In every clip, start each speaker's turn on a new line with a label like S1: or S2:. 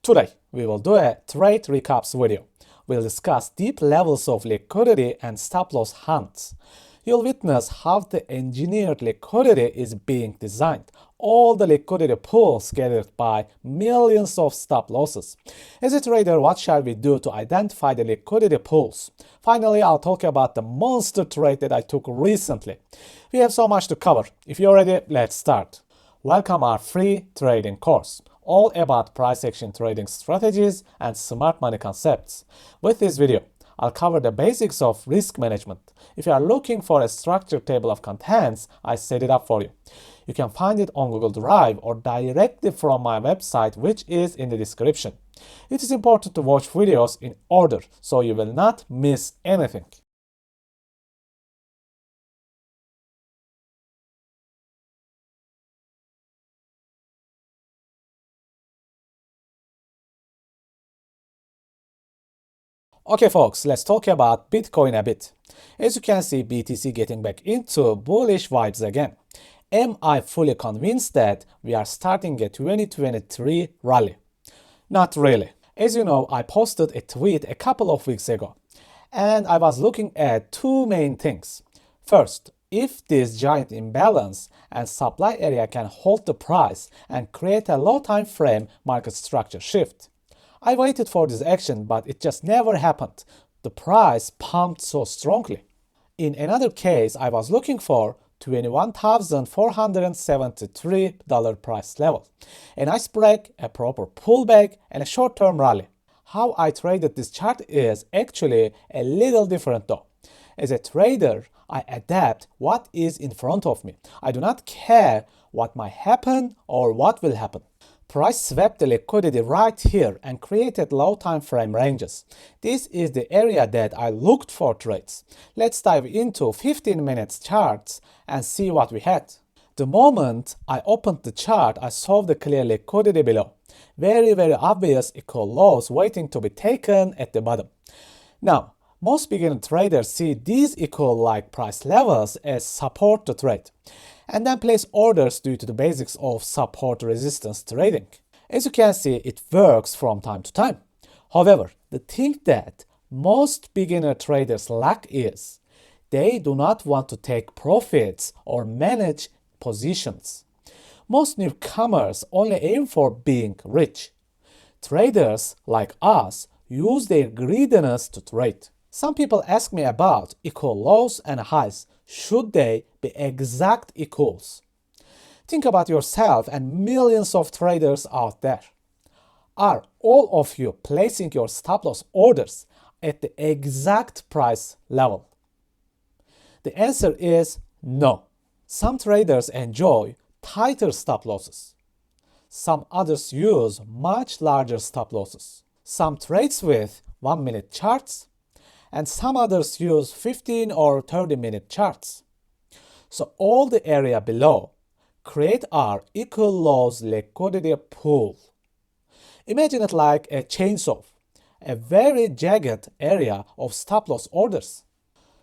S1: Today, we will do a trade recaps video. We'll discuss deep levels of liquidity and stop-loss hunts. You'll witness how the engineered liquidity is being designed. All the liquidity pools gathered by millions of stop losses. As a trader, what shall we do to identify the liquidity pools? Finally, I'll talk about the monster trade that I took recently. We have so much to cover. If you're ready, let's start. Welcome our free trading course, all about price action trading strategies and smart money concepts. With this video, I'll cover the basics of risk management. If you are looking for a structured table of contents, I set it up for you. You can find it on Google Drive or directly from my website, which is in the description. It is important to watch videos in order so you will not miss anything. Okay folks, let's talk about Bitcoin a bit. As you can see, BTC getting back into bullish vibes again. Am I fully convinced that we are starting a 2023 rally? Not really. As you know, I posted a tweet a couple of weeks ago, and I was looking at two main things. First, if this giant imbalance and supply area can hold the price and create a low time frame market structure shift. I waited for this action, but it just never happened. The price pumped so strongly. In another case, I was looking for $21,473 price level. A nice break, a proper pullback, and a short-term rally. How I traded this chart is actually a little different though. As a trader, I adapt what is in front of me. I do not care what might happen or what will happen. Price swept the liquidity right here and created low time frame ranges. This is the area that I looked for trades. Let's dive into 15 minutes charts and see what we had. The moment I opened the chart, I saw the clear liquidity below. Very obvious equal lows waiting to be taken at the bottom. Now, most beginner traders see these equal like price levels as support to trade, and then place orders due to the basics of support resistance trading. As you can see, it works from time to time. However, the thing that most beginner traders lack is they do not want to take profits or manage positions. Most newcomers only aim for being rich. Traders like us use their greediness to trade. Some people ask me about equal lows and highs. Should they be exact equals? Think about yourself and millions of traders out there. Are all of you placing your stop-loss orders at the exact price level? The answer is no. Some traders enjoy tighter stop-losses. Some others use much larger stop-losses. Some trades with 1-minute charts, and some others use 15 or 30-minute charts. So all the area below create our equal lows liquidity pool. Imagine it like a chainsaw, a very jagged area of stop-loss orders.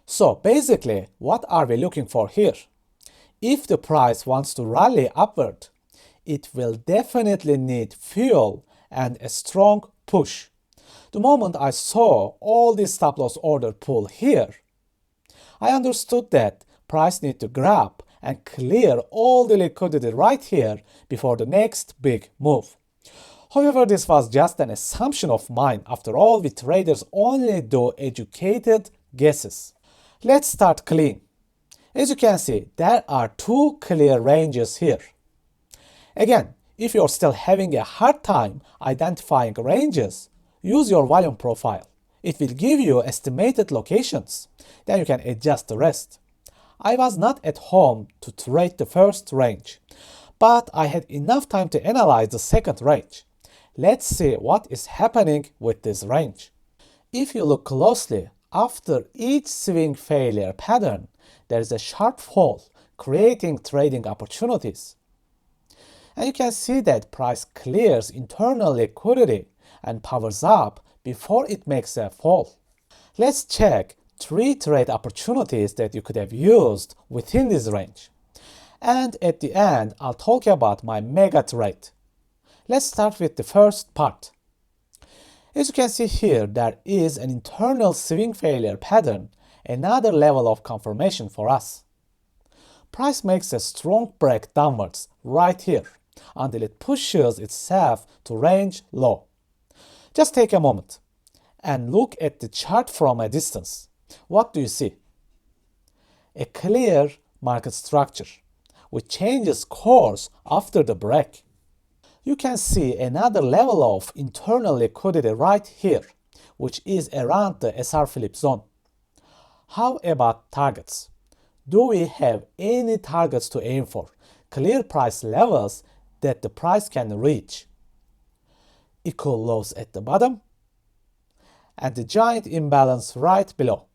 S1: So basically, what are we looking for here? If the price wants to rally upward, it will definitely need fuel and a strong push. The moment I saw all this stop-loss order pool here, I understood that price need to grab and clear all the liquidity right here before the next big move. However, this was just an assumption of mine. After all, we traders only do educated guesses. Let's start clean. As you can see, there are two clear ranges here. Again, if you're still having a hard time identifying ranges, use your volume profile. It will give you estimated locations. Then you can adjust the rest. I was not at home to trade the first range, but I had enough time to analyze the second range. Let's see what is happening with this range. If you look closely, after each swing failure pattern, there is a sharp fall, creating trading opportunities. And you can see that price clears internal liquidity and powers up before it makes a fall. Let's check 3 trade opportunities that you could have used within this range. And at the end, I'll talk about my mega trade. Let's start with the first part. As you can see here, there is an internal swing failure pattern, another level of confirmation for us. Price makes a strong break downwards right here until it pushes itself to range low. Just take a moment and look at the chart from a distance. What do you see? A clear market structure, which changes course after the break. You can see another level of internal liquidity right here, which is around the SR flip zone. How about targets? Do we have any targets to aim for? Clear price levels that the price can reach? Equal lows at the bottom and the giant imbalance right below.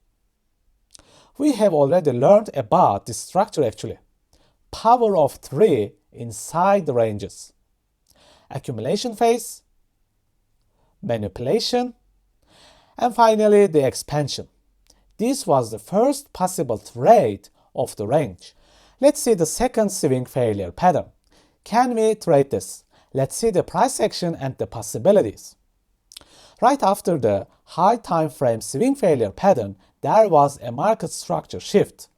S1: We have already learned about this structure actually. Power of 3 inside the ranges. Accumulation phase, manipulation, and finally the expansion. This was the first possible trade of the range. Let's see the second swing failure pattern. Can we trade this? Let's see the price action and the possibilities. Right after the high time frame swing failure pattern, there was a market structure shift.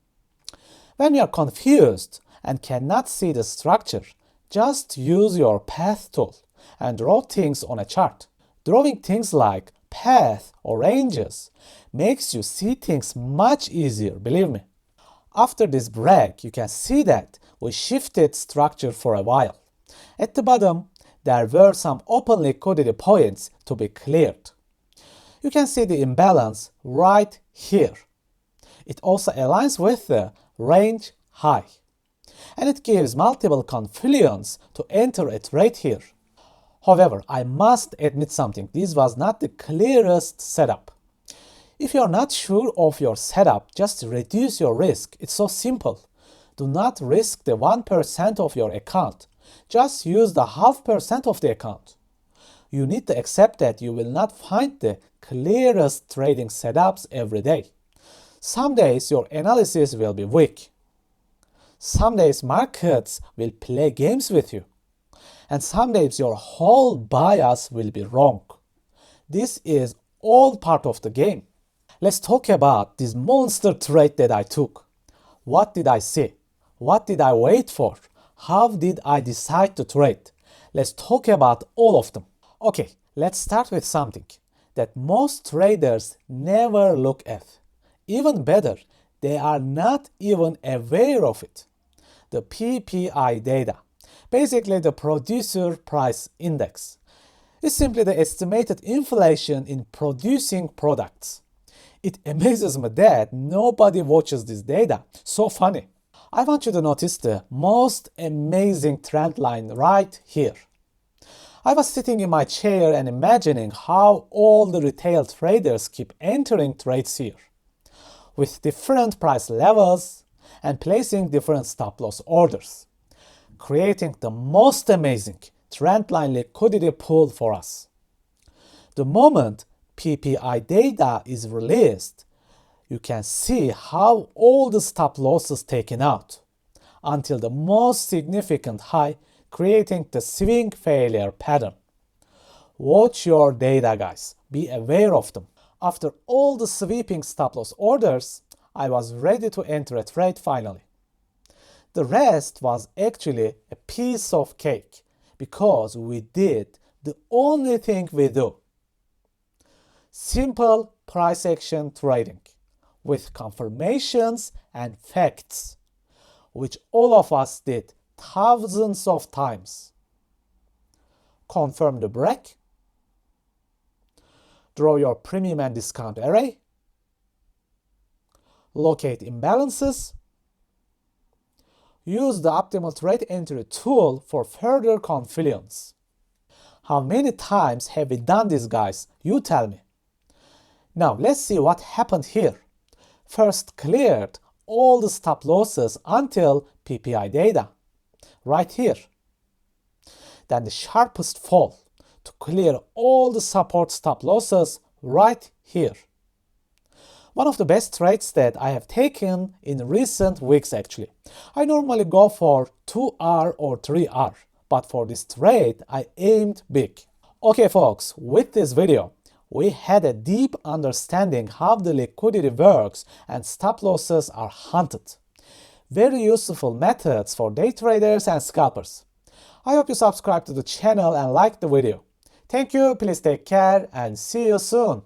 S1: When you are confused and cannot see the structure, just use your path tool and draw things on a chart. Drawing things like path or ranges makes you see things much easier, believe me. After this break, you can see that we shifted structure for a while. At the bottom, there were some open liquidity points to be cleared. You can see the imbalance right here. It also aligns with the range high, and it gives multiple confluence to enter a trade here. However, I must admit something, this was not the clearest setup. If you are not sure of your setup, just reduce your risk. It's so simple. Do not risk the 1% of your account. Just use the 0.5% of the account. You need to accept that you will not find the clearest trading setups every day. Some days your analysis will be weak. Some days markets will play games with you. And some days your whole bias will be wrong. This is all part of the game. Let's talk about this monster trade that I took. What did I see? What did I wait for? How did I decide to trade? Let's talk about all of them. Okay, let's start with something that most traders never look at. Even better, they are not even aware of it. The PPI data, basically the producer price index, is simply the estimated inflation in producing products. It amazes me that nobody watches this data. So funny. I want you to notice the most amazing trend line right here. I was sitting in my chair and imagining how all the retail traders keep entering trades here with different price levels and placing different stop loss orders, creating the most amazing trendline liquidity pool for us. The moment PPI data is released, you can see how all the stop losses taken out until the most significant high, creating the swing failure pattern. Watch your data, guys. Be aware of them. After all the sweeping stop loss orders, I was ready to enter a trade finally. The rest was actually a piece of cake because we did the only thing we do. Simple price action trading with confirmations and facts, which all of us did thousands of times. Confirm the break, draw your premium and discount array, locate imbalances, use the optimal trade entry tool for further confluence. How many times have we done this, guys? You tell me. Now let's see what happened here. First cleared all the stop losses until PPI data, right here. Then the sharpest fall to clear all the support stop losses right here. One of the best trades that I have taken in recent weeks actually. I normally go for 2R or 3R, but for this trade I aimed big. Okay folks, with this video, we had a deep understanding how the liquidity works and stop losses are hunted. Very useful methods for day traders and scalpers. I hope you subscribe to the channel and like the video. Thank you, please take care and see you soon.